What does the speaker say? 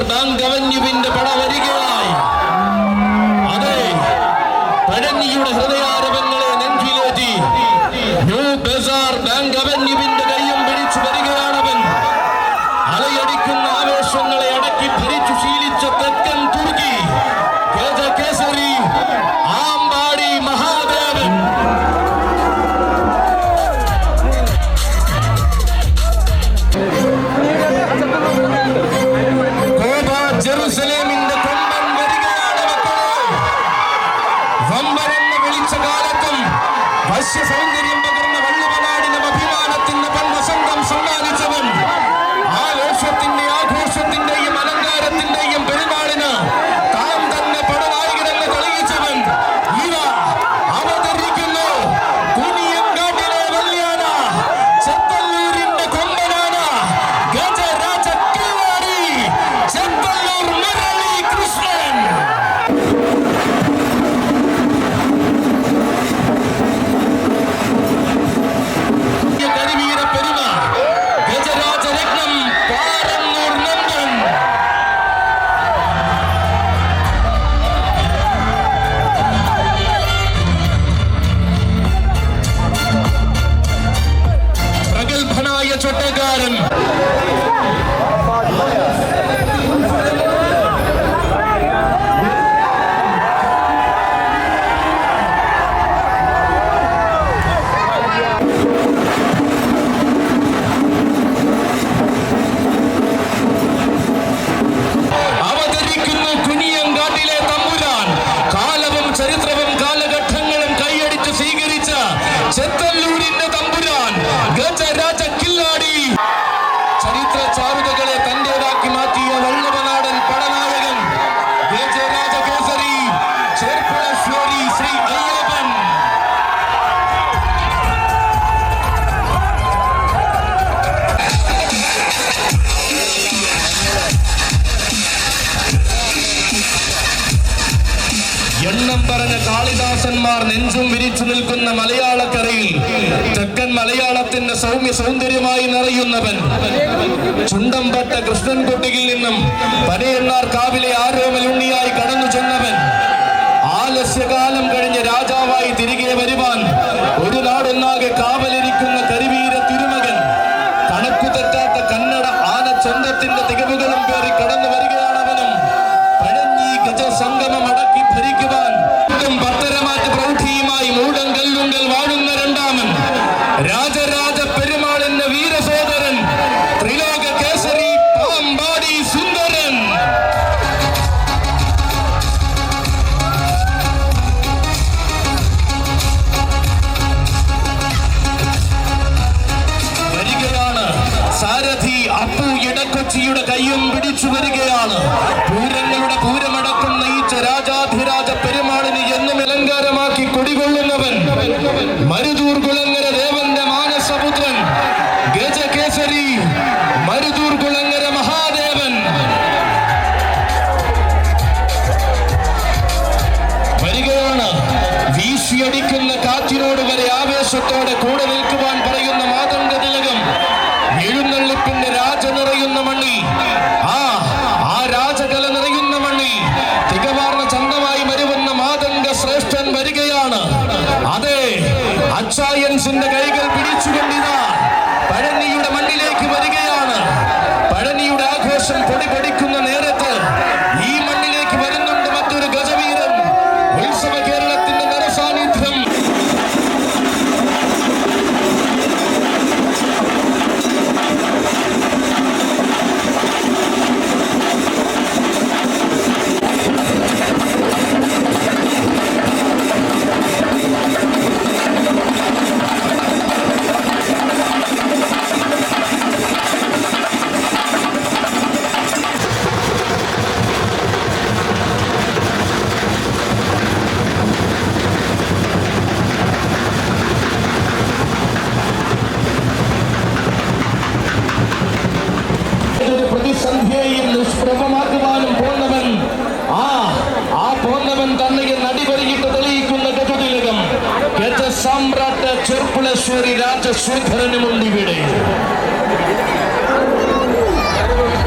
Bank അവന്യൂവിന്റെ പട വരികയായി. അതെ, പഴനിയുടെ ഹൃദയാരവങ്ങളെ നെഞ്ചിലേറ്റി new Bazar bank അവന്യൂവിന്റെ കയ്യും പിടിച്ചു വരികയാണവൻ. അലയടിക്കുന്ന ആവേശങ്ങളെ അടക്കി ഭരിച്ചു ശീലിച്ച തെക്കൻ തുർക്കി കേസരി ആമ്പാടി മഹാദേവൻ. ജെറുസലേമിന്റെ കൊമ്പൻ വരികയാണ് മക്കളെ. വമ്പനെന്ന് വിളിച്ച കാലത്തും വശ്യ സൗന്ദര്യം പകർന്ന വള്ളുവനാടിനും അഭിമാനത്തിന്റെ പൺവസന്തം സമ്മാനിച്ചവൻ. ആഘോഷത്തിന്റെ ആഘോഷത്തിന്റെയും അലങ്കാരത്തിന്റെയും പെരുമാളിന് താൻ തന്നെ പടനായകനെന്ന് തെളിയിച്ചവൻ. ഇവ അവതരിക്കുന്നു കുനിയങ്കാട്ടിലെ വല്യാന, ചെത്തല്ലൂരിന്റെ കൊമ്പനാന, ഗജരാജ കില്ലാടി, ചെത്തല്ലൂർ മുരളി കൃഷ്ണൻ. കരിവീര പെരുമ ഗജരാജരത്നം പാറന്നൂർ നന്ദൻ. പ്രഗത്ഭനായ ചൊട്ടക്കാരൻ അവതരിക്കുന്നു കുനിയങ്കാട്ടിലെ തമ്പുരാൻ. കാലവും ചരിത്രവും കാലഘട്ടങ്ങളും കൈയടിച്ച് സ്വീകരിച്ച ചെത്തല്ലൂരിന്റെ തമ്പുരാൻ ഗജരാജ കില്ലാടി. ചരിത്ര ചാരുതകളെ തന്റേതാക്കി മാറ്റിയ വള്ളുവനാടൻ പടനായകൻ ഗജരാജ കേസരി ചേർപ്പുളശ്ശേരി ശ്രീ അയ്യപ്പൻ. എണ്ണം പറഞ്ഞ കാളിദാസന്മാർ നെഞ്ചും വിരിച്ചു നിൽക്കുന്ന മലയാളക്കരയിൽ തെക്കൻ മലയാളത്തിന്റെ സൗമ്യ സൗന്ദര്യമായി നിറയുന്നവൻ. ചുണ്ടമ്പട്ട കൃഷ്ണൻകുട്ടിയിൽ നിന്നും പനയണ്ണാർ കാവിലെ ആരോമലുണ്ണിയായി കടന്നു ചെന്നവൻ. ആലസ്യകാലം കഴിഞ്ഞ് രാജാവായി തിരികെ വരുവാൻ ഒരു നാടൊന്നാകെ കാവലിരിക്കുന്ന കരിവീര തിരുമകൻ. കണക്കു തെറ്റാത്ത കന്നഡ ആനച്ചന്തത്തിന്റെ തികവുകളും പേറി കടന്നു വരികയാണവനും. പഴഞ്ഞി ഗജസംഗമം അടക്കി ഭരിക്കുവാൻ പത്തരമാറ്റ പ്രൗഢിയുമായി മൂടങ്കല്ലുങ്കൽ വാഴുന്ന രണ്ടാമൻ രാജരാജ പെരുമാളിന്റെ വീരസോദരൻ ത്രിലോക കേസരി പാമ്പാടി സുന്ദരൻ. വരികയാണ് സാരഥി അപ്പു ഇടക്കൊച്ചിയുടെ കയ്യും പിടിച്ചു വരികയാണ്. പൂരങ്ങളുടെ പൂരമടക്കുന്ന ഈ രാജാധിരാജ പെരുമാളിന് എന്നും അലങ്കാരമാക്കി കൊടികൊള്ളുന്നവൻ മരുതൂർ കുളങ്ങര ദേവന്റെ മാനസപുത്രൻ ഗജകേസരി മരുതൂർ കുളങ്ങര മഹാദേവൻ. വരികയാണ് വീശിയടിക്കുന്ന കാറ്റിനോട് വരെ ആവേശത്തോടെ കൂടെ നിൽക്കുവാൻ പറയുന്ന മാതംഗ തിലകം. എഴുന്നള്ളിപ്പിന്റെ രാജ നിറയുന്ന മണ്ണിൽ, ആ രാജകല നിറയുന്ന മണ്ണിൽ തികവാർന്ന ചന്തമായി വരുമെന്ന മാതംഗ ശ്രേഷ്ഠൻ വരികയാണ്. അതെ, അച്ചായൻസിന്റെ കൈകൾ പിടിച്ചുകൊണ്ടിതാ പഴനിയുടെ മണ്ണിലേക്ക് വരികയാണ്. പഴനിയുടെ ആഘോഷം പൊടിപൊടിക്കുന്ന നേരത്ത് ഈ മണ്ണിലേക്ക് വരുന്നുണ്ട് മറ്റൊരു ഗജവീരൻ. ഉത്സവ കേരളത്തിന്റെ നിറസാന്നിധ്യം. പ്രതിസന്ധിയെയും നിഷ്പ്രഭമാക്കുവാനും പോന്നവൻ, ആ പോന്നവൻ തന്നെ നടിപരിയിട്ട് തെളിയിക്കുന്ന ഗജതിലകം ഗജ സാമ്രാട്ട് ചെർപ്പുളശ്ശേരി രാജശേഖരനുമുണ്ട് ഇവിടെ.